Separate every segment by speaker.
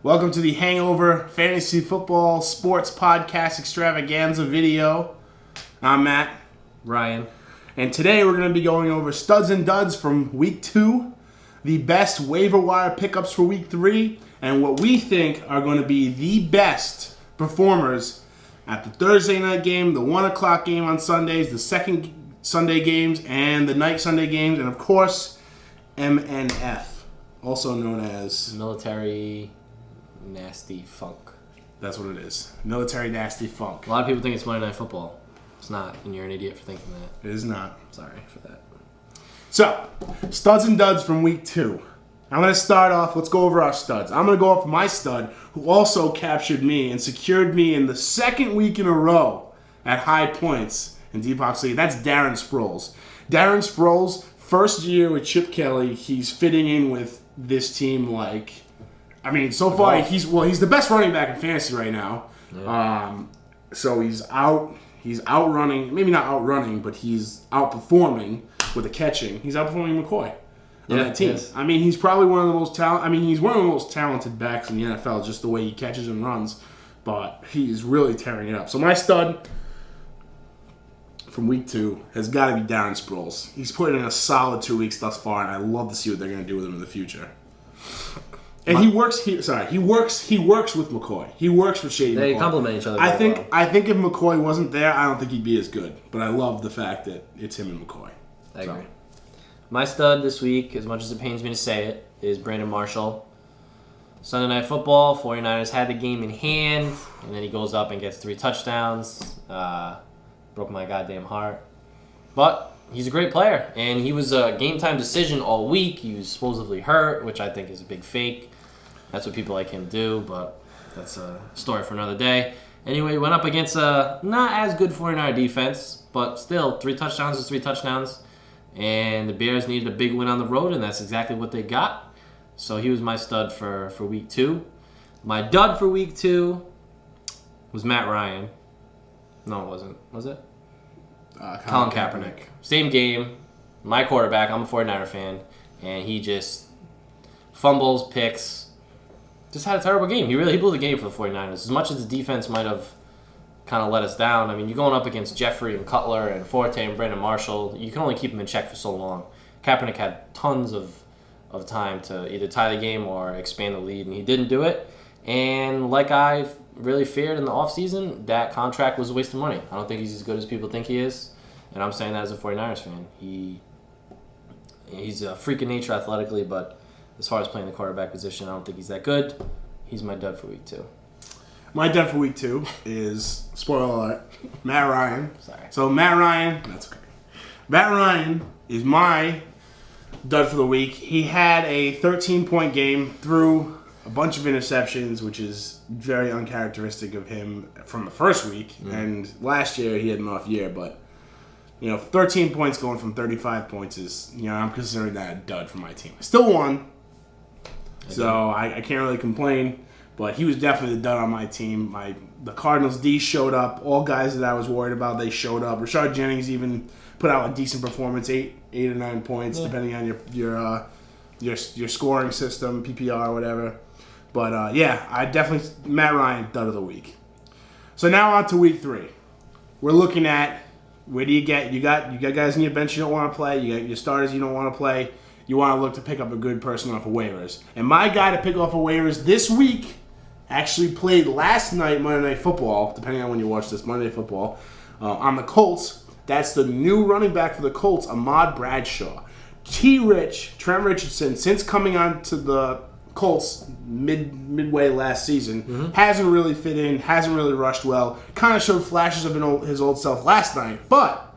Speaker 1: Welcome to the Hangover Fantasy Football Sports Podcast Extravaganza video. I'm Matt.
Speaker 2: Ryan.
Speaker 1: And today we're going to be going over studs and duds from Week 2, the best waiver wire pickups for Week 3, and what we think are going to be the best performers at the Thursday night game, the 1 o'clock game on Sundays, the second Sunday games, and the night Sunday games, and of course, MNF, also known as
Speaker 2: Military Nasty Funk.
Speaker 1: That's what it is. Military Nasty Funk.
Speaker 2: A lot of people think it's Monday Night Football. It's not, and you're an idiot for thinking that.
Speaker 1: It is not.
Speaker 2: Sorry for that.
Speaker 1: So, studs and duds from Week 2. I'm going to start off. Let's go over our studs. I'm going to go off my stud, who also captured me and secured me in the second week in a row at high points in Deepak League. That's Darren Sproles. Darren Sproles, first year with Chip Kelly, he's fitting in with this team like... I mean, so far, he's the best running back in fantasy right now. Yeah. So he's outrunning, maybe not outrunning, but he's outperforming with the catching. He's outperforming McCoy on that team. Yes. I mean, he's probably one of the most he's one of the most talented backs in the NFL, just the way he catches and runs. But he's really tearing it up. So my stud from Week 2 has got to be Darren Sproles. He's put in a solid 2 weeks thus far, and I love to see what they're going to do with him in the future. And he works with McCoy. He works with Shady McCoy.
Speaker 2: They complement each other.
Speaker 1: I think if McCoy wasn't there, I don't think he'd be as good. But I love the fact that it's him and McCoy.
Speaker 2: I agree. My stud this week, as much as it pains me to say it, is Brandon Marshall. Sunday Night Football, 49ers had the game in hand, and then he goes up and gets 3 touchdowns. Broke my goddamn heart. But he's a great player, and he was a game-time decision all week. He was supposedly hurt, which I think is a big fake. That's what people like him do, but that's a story for another day. Anyway, he went up against a not as good 49er defense, but still, 3 touchdowns is 3 touchdowns. And the Bears needed a big win on the road, and that's exactly what they got. So he was my stud for Week 2. My dud for Week 2 was Matt Ryan. No, it wasn't. Was it? Colin Kaepernick. Same game. My quarterback. I'm a 49er fan. And he just fumbles, picks. Just had a terrible game. He blew the game for the 49ers. As much as the defense might have kind of let us down. I mean, you're going up against Jeffrey and Cutler and Forte and Brandon Marshall. You can only keep them in check for so long. Kaepernick had tons of time to either tie the game or expand the lead, and he didn't do it. And like I really feared in the offseason, that contract was a waste of money. I don't think he's as good as people think he is. And I'm saying that as a 49ers fan. He's a freak of nature athletically, but as far as playing the quarterback position, I don't think he's that good. He's my dud for Week 2.
Speaker 1: My dud for Week 2 is, spoiler alert, Matt Ryan.
Speaker 2: Sorry.
Speaker 1: So Matt Ryan, that's okay. Matt Ryan is my dud for the week. He had a 13-point game, threw a bunch of interceptions, which is very uncharacteristic of him from the first week. And last year he had an off year, but 13 points going from 35 points is, I'm considering that a dud for my team. I still won, so I can't really complain, but he was definitely the dud on my team. The Cardinals D showed up. All guys that I was worried about, they showed up. Rashard Jennings even put out a decent performance, 8 or 9 points, depending on your scoring system, PPR, whatever. But I definitely Matt Ryan, dud of the week. So now on to Week 3. We're looking at where do you got guys in your bench you don't want to play. You got your starters you don't want to play. You want to look to pick up a good person off of waivers. And my guy to pick off of waivers this week actually played last night Monday Night Football, depending on when you watch this, Monday Night Football, on the Colts. That's the new running back for the Colts, Ahmad Bradshaw. Trent Richardson, since coming on to the Colts midway last season, hasn't really fit in, hasn't really rushed well, kind of showed flashes of his old self last night. But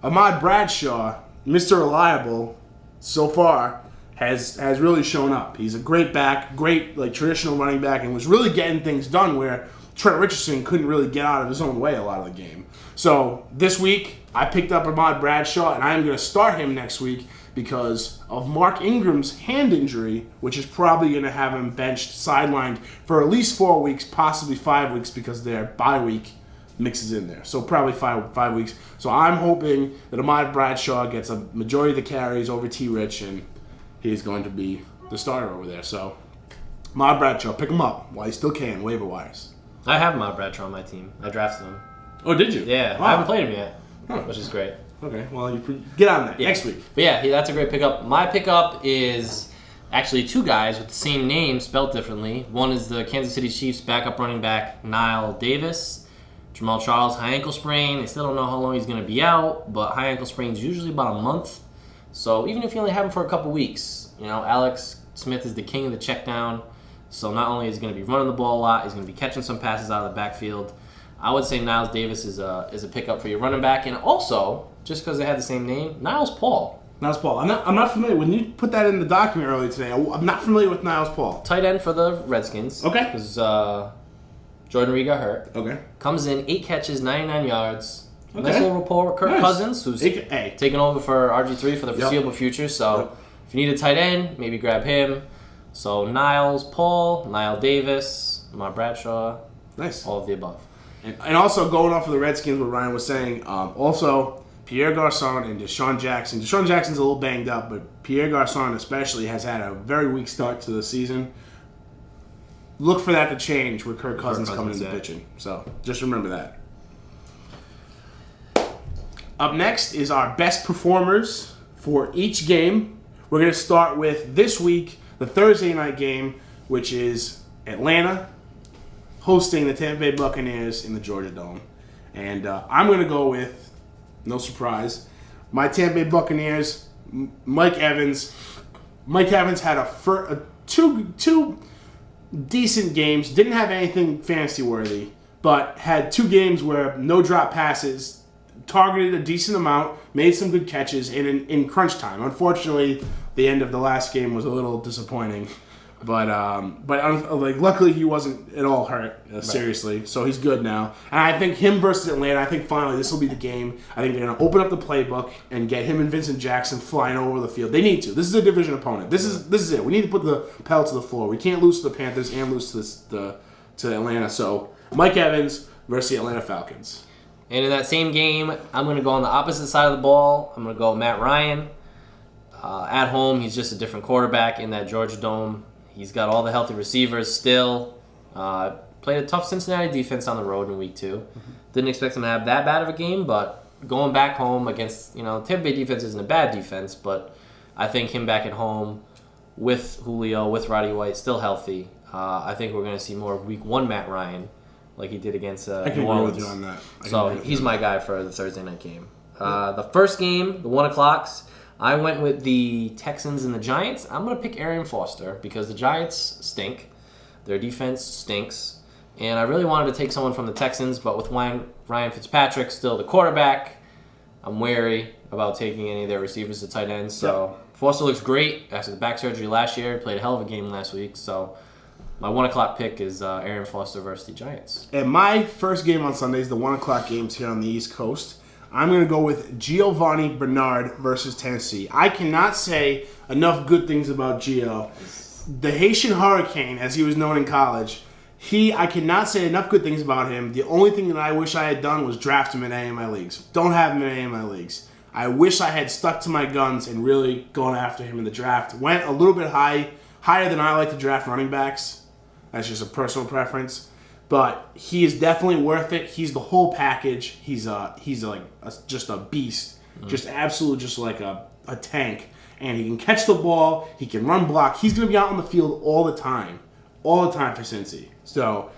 Speaker 1: Ahmad Bradshaw, Mr. Reliable, so far, has really shown up. He's a great back, great traditional running back, and was really getting things done where Trent Richardson couldn't really get out of his own way a lot of the game. So this week, I picked up Ahmad Bradshaw, and I'm going to start him next week because of Mark Ingram's hand injury, which is probably going to have him benched, sidelined for at least 4 weeks, possibly 5 weeks, because their bye week mixes in there. So probably five weeks. So I'm hoping that Ahmad Bradshaw gets a majority of the carries over T. Rich, and he's going to be the starter over there. So Ma Bradshaw, pick him up while you still can. Waiver wires.
Speaker 2: I have Matt Bradshaw on my team. I drafted him.
Speaker 1: Oh, did you?
Speaker 2: Yeah,
Speaker 1: Wow.
Speaker 2: I haven't played him yet,
Speaker 1: Huh.
Speaker 2: which is great.
Speaker 1: Okay, well, you get on that next week.
Speaker 2: But yeah, that's a great pickup. My pickup is actually two guys with the same name spelled differently. One is the Kansas City Chiefs backup running back Niall Davis. Jamal Charles, high ankle sprain. They still don't know how long he's going to be out, but high ankle sprain is usually about a month. So even if you only have him for a couple weeks, Alex Smith is the king of the check down. So not only is he going to be running the ball a lot, he's going to be catching some passes out of the backfield. I would say Niles Davis is a pickup for your running back, and also just because they have the same name, Niles Paul.
Speaker 1: Niles Paul. I'm not familiar. When you put that in the document earlier today, I'm not familiar with Niles Paul.
Speaker 2: Tight end for the Redskins.
Speaker 1: Okay.
Speaker 2: Because Jordan Reed got hurt.
Speaker 1: Okay.
Speaker 2: Comes in, 8 catches, 99 yards.
Speaker 1: Okay.
Speaker 2: Nice little rapport with Kirk Cousins, who's taking over for RG3 for the foreseeable future. So if you need a tight end, maybe grab him. So Niles Paul, Niall Davis, Mar Bradshaw.
Speaker 1: Nice.
Speaker 2: All of the above.
Speaker 1: And also going off of the Redskins, what Ryan was saying, also Pierre Garçon and Deshaun Jackson. Deshaun Jackson's a little banged up, but Pierre Garçon especially has had a very weak start to the season. Look for that to change with Kirk Cousins coming into pitching. So just remember that. Up next is our best performers for each game. We're going to start with this week, the Thursday night game, which is Atlanta hosting the Tampa Bay Buccaneers in the Georgia Dome. And I'm going to go with, no surprise, my Tampa Bay Buccaneers, Mike Evans. Mike Evans had two decent games. Didn't have anything fantasy-worthy, but had 2 games where no drop passes, targeted a decent amount, made some good catches in crunch time. Unfortunately, the end of the last game was a little disappointing. But luckily he wasn't at all hurt, seriously. So he's good now. And I think him versus Atlanta, I think finally this will be the game. I think they're going to open up the playbook and get him and Vincent Jackson flying over the field. They need to. This is a division opponent. This is it. We need to put the pedal to the floor. We can't lose to the Panthers and lose to Atlanta. So Mike Evans versus the Atlanta Falcons.
Speaker 2: And in that same game, I'm going to go on the opposite side of the ball. I'm going to go Matt Ryan. At home, he's just a different quarterback in that Georgia Dome. He's got all the healthy receivers still. Played a tough Cincinnati defense on the road in week 2. Didn't expect him to have that bad of a game, but going back home against, Tampa Bay defense isn't a bad defense, but I think him back at home with Julio, with Roddy White, still healthy. I think we're going to see more of week 1 Matt Ryan like he did against New Orleans.
Speaker 1: I can agree with you on that.
Speaker 2: So he's my guy for the Thursday night game. The first game, the 1 o'clocks, I went with the Texans and the Giants. I'm going to pick Arian Foster because the Giants stink. Their defense stinks. And I really wanted to take someone from the Texans, but with Ryan Fitzpatrick still the quarterback, I'm wary about taking any of their receivers to tight ends. So Foster looks great after the back surgery last year. He played a hell of a game last week. So my 1 o'clock pick is Arian Foster versus the Giants.
Speaker 1: And my first game on Sunday is the 1 o'clock games here on the East Coast. I'm going to go with Giovanni Bernard versus Tennessee. I cannot say enough good things about Gio. The Haitian Hurricane, as he was known in college, I cannot say enough good things about him. The only thing that I wish I had done was draft him in any of my leagues. Don't have him in any of my leagues. I wish I had stuck to my guns and really gone after him in the draft. Went a little bit higher than I like to draft running backs. That's just a personal preference. But he is definitely worth it. He's the whole package. He's just a beast. Just absolutely just like a tank. And he can catch the ball. He can run block. He's going to be out on the field all the time. All the time for Cincy. So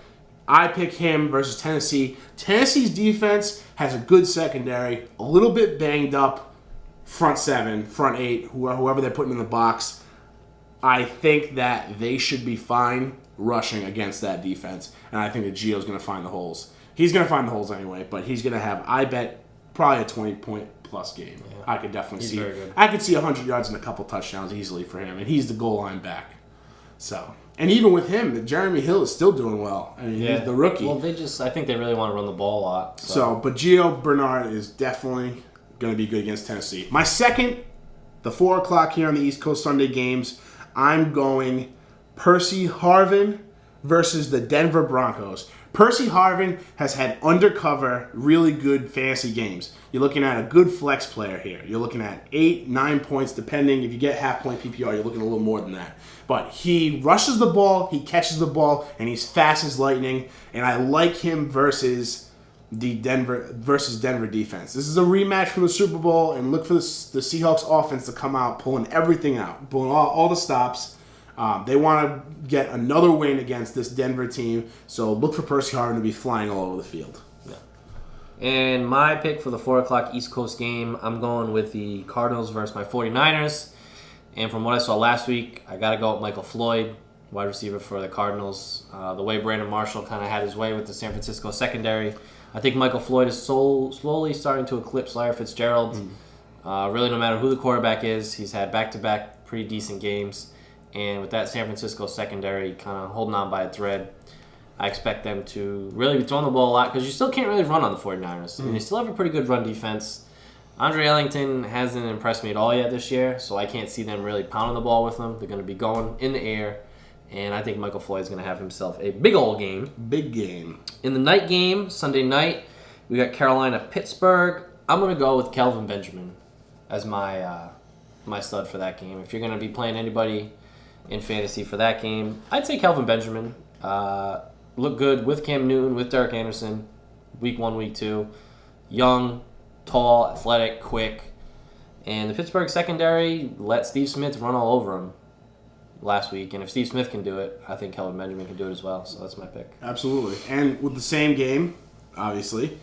Speaker 1: I pick him versus Tennessee. Tennessee's defense has a good secondary. A little bit banged up front 7, front 8, whoever they're putting in the box. I think that they should be fine rushing against that defense. And I think that Gio's going to find the holes. He's going to find the holes anyway, but he's going to have, I bet, probably a 20-point-plus game. Yeah. I could definitely see. Very good. I could see 100 yards and a couple touchdowns easily for him, and he's the goal line back. So, and even with him, Jeremy Hill is still doing well. I mean, he's the rookie.
Speaker 2: Well, I think they really want to run the ball a lot.
Speaker 1: But Gio Bernard is definitely going to be good against Tennessee. My second, the 4 o'clock here on the East Coast Sunday games, I'm going Percy Harvin versus the Denver Broncos. Percy Harvin has had undercover, really good fantasy games. You're looking at a good flex player here. You're looking at 8, 9 points, depending. If you get half-point PPR, you're looking a little more than that. But he rushes the ball, he catches the ball, and he's fast as lightning. And I like him versus Denver defense. This is a rematch from the Super Bowl, and look for the Seahawks offense to come out, pulling everything out, pulling all the stops. They want to get another win against this Denver team, so look for Percy Harvin to be flying all over the field.
Speaker 2: Yeah. And my pick for the 4 o'clock East Coast game, I'm going with the Cardinals versus my 49ers. And from what I saw last week, I got to go with Michael Floyd, wide receiver for the Cardinals. The way Brandon Marshall kind of had his way with the San Francisco secondary, I think Michael Floyd is slowly starting to eclipse Larry Fitzgerald. Really, no matter who the quarterback is, he's had back-to-back pretty decent games. And with that San Francisco secondary kind of holding on by a thread, I expect them to really be throwing the ball a lot because you still can't really run on the 49ers. And they still have a pretty good run defense. Andre Ellington hasn't impressed me at all yet this year, so I can't see them really pounding the ball with them. They're going to be going in the air. And I think Michael Floyd's going to have himself a big old game.
Speaker 1: Big game.
Speaker 2: In the night game, Sunday night, we got Carolina-Pittsburgh. I'm going to go with Kelvin Benjamin as my stud for that game. If you're going to be playing anybody in fantasy for that game, I'd say Kelvin Benjamin. Look good with Cam Newton, with Derek Anderson, week 1, week 2. Young, tall, athletic, quick. And the Pittsburgh secondary let Steve Smith run all over him last week. And if Steve Smith can do it, I think Kelvin Benjamin can do it as well. So that's my pick.
Speaker 1: Absolutely. And with the same game, obviously,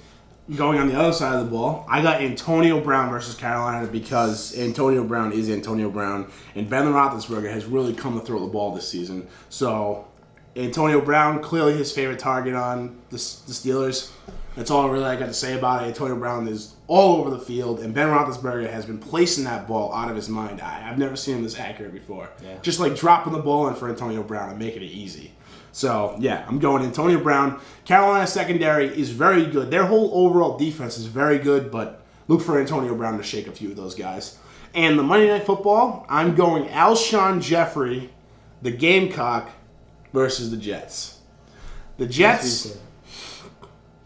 Speaker 1: going on the other side of the ball, I got Antonio Brown versus Carolina because Antonio Brown is Antonio Brown, and Ben Roethlisberger has really come to throw the ball this season. So Antonio Brown, clearly his favorite target on the Steelers. That's all really I got to say about it. Antonio Brown is all over the field, and Ben Roethlisberger has been placing that ball out of his mind. I've never seen him this accurate before. Yeah. Just like dropping the ball in for Antonio Brown and making it easy. So, yeah, I'm going Antonio Brown. Carolina secondary is very good. Their whole overall defense is very good, but look for Antonio Brown to shake a few of those guys. And the Monday Night Football, I'm going Alshon Jeffrey, the Gamecock, versus the Jets. The Jets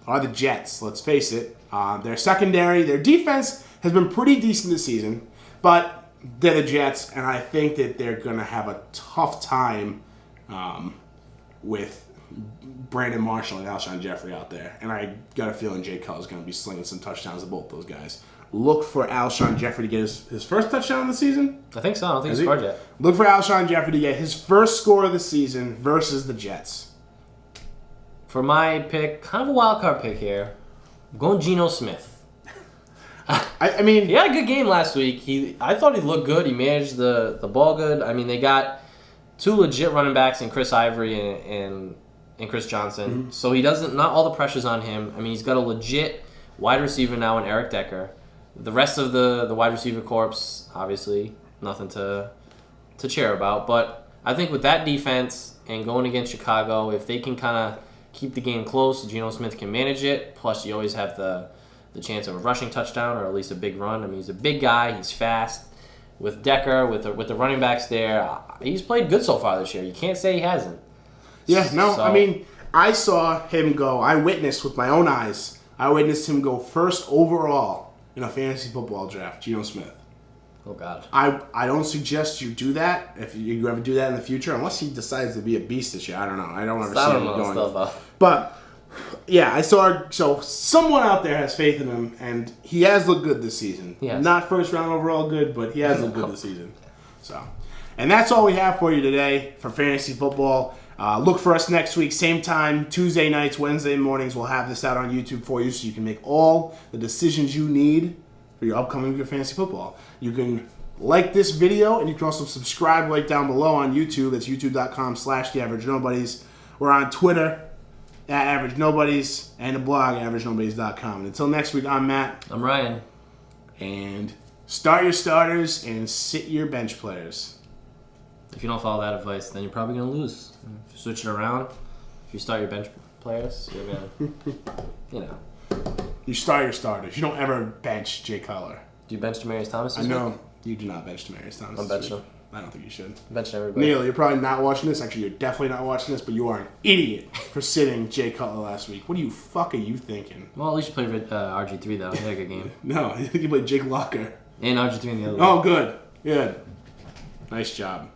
Speaker 1: are the Jets, let's face it. Their secondary, their defense has been pretty decent this season, but they're the Jets, and I think that they're going to have a tough time with Brandon Marshall and Alshon Jeffrey out there. And I got a feeling Jay Cutler is going to be slinging some touchdowns to both those guys. Look for Alshon Jeffrey to get his first touchdown of the season.
Speaker 2: I think so. I don't think he's scored yet.
Speaker 1: Look for Alshon Jeffrey to get his first score of the season versus the Jets.
Speaker 2: For my pick, kind of a wild card pick here, I'm going Geno Smith.
Speaker 1: I mean,
Speaker 2: he had a good game last week. I thought he looked good. He managed the ball good. I mean, they got 2 legit running backs in Chris Ivory and Chris Johnson. Mm-hmm. So he doesn't, not all the pressure's on him. I mean, he's got a legit wide receiver now in Eric Decker. The rest of the wide receiver corps, obviously, nothing to cheer about. But I think with that defense and going against Chicago, if they can kind of keep the game close, Geno Smith can manage it. Plus, you always have the chance of a rushing touchdown or at least a big run. I mean, he's a big guy. He's fast. With Decker, with the running backs there, he's played good so far this year. You can't say he hasn't.
Speaker 1: Yeah, no, I mean, I saw him go. I witnessed with my own eyes. I witnessed him go first overall in a fantasy football draft, Geno Smith.
Speaker 2: Oh, God.
Speaker 1: I don't suggest you do that if you ever do that in the future, unless he decides to be a beast this year. I don't know. I don't ever see him going. But, yeah, I saw. So someone out there has faith in him, and he has looked good this season. Yes. Not first round overall good, but he has looked good this season. So, and that's all we have for you today for fantasy football. Look for us next week, same time, Tuesday nights, Wednesday mornings. We'll have this out on YouTube for you so you can make all the decisions you need for your upcoming week of fantasy football. You can like this video, and you can also subscribe right down below on YouTube. That's youtube.com/theaveragenobodies. We're on Twitter @AverageNobodies and the blog AverageNobodies.com. And until next week, I'm Matt.
Speaker 2: I'm Ryan.
Speaker 1: And start your starters and sit your bench players.
Speaker 2: If you don't follow that advice, then you're probably going to lose. If you switch it around, if you start your bench players, you're going to,
Speaker 1: You start your starters. You don't ever bench Jay Cutler.
Speaker 2: Do you bench Demaryius Thomas this
Speaker 1: week?
Speaker 2: week?
Speaker 1: I know you do not bench Demaryius Thomas.
Speaker 2: I'm benching him.
Speaker 1: I don't think you should.
Speaker 2: Bench everybody.
Speaker 1: Neil, you're probably not watching this. Actually, you're definitely not watching this, but you are an idiot for sitting Jay Cutler last week. What the fuck are you thinking?
Speaker 2: Well, at least you played RG3, though. He had a good game.
Speaker 1: No, you played Jake Locker.
Speaker 2: And RG3 in the other
Speaker 1: Oh, good. Good. Nice job.